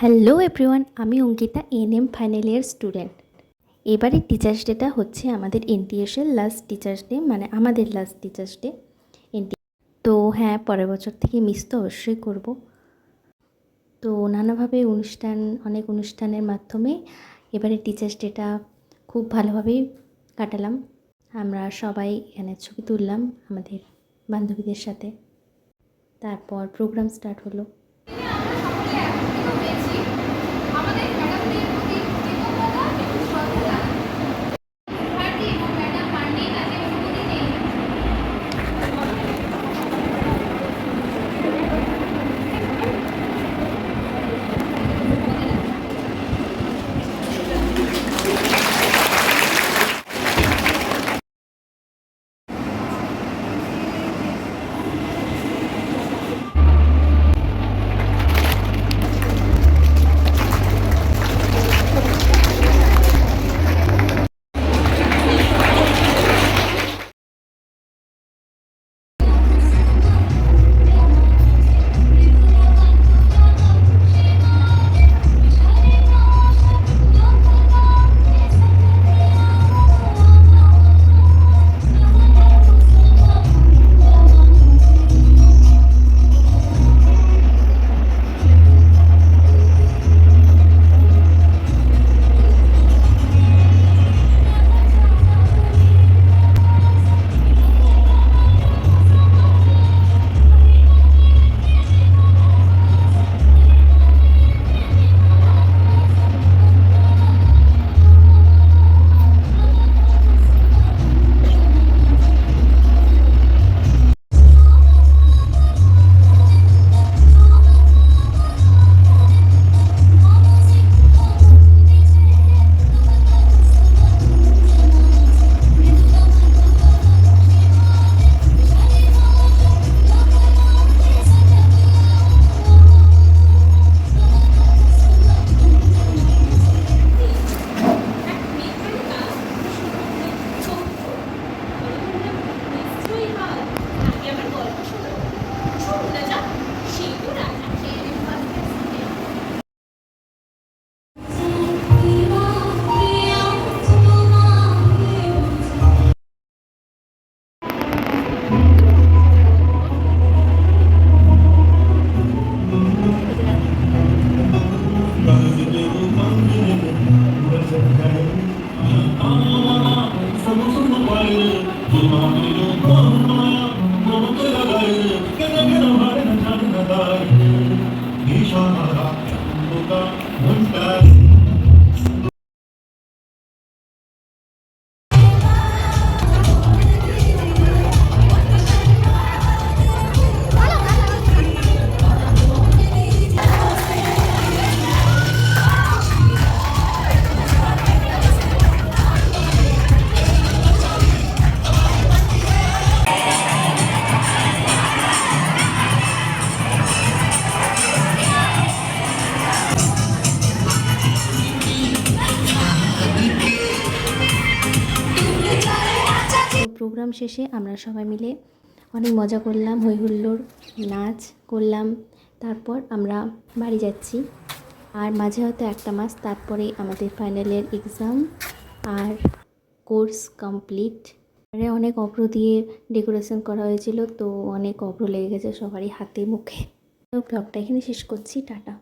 Hello everyone, আমি Ankita, ANM final year student. এবারে teachers data হচ্ছে আমাদের এনটিএসের লাস্ট টিচার্স ডে, মানে আমাদের লাস্ট টিচার্স ডে এনটি। তো হ্যাঁ, পরের বছর থেকে মিস তো অবশ্যই করব। তো নানাভাবে অনেক অনুষ্ঠানের মাধ্যমে এবারে টিচার্স ডেটা খুব ভালোভাবেই কাটালাম। আমরা সবাই এখানে ছবি তুললাম আমাদের বান্ধবীদের সাথে। তারপর প্রোগ্রাম স্টার্ট হলো। প্রোগ্রাম শেষে আমরা সবাই মিলে অনেক মজা করলাম, হই হুল্লোড়, নাচ করলাম। তারপর আমরা বাড়ি যাচ্ছি। আর মাঝে হয়তো একটা মাস তারপরে আমাদের ফাইনালের এক্সাম আর কোর্স কমপ্লিট। অনেক অভ্র দিয়ে ডেকোরেশন করা হয়েছিল, তো অনেক অভ্র লেগে গেছে সবারই হাতে মুখে। তো ব্লগটা এখানে শেষ করছি, টাটা।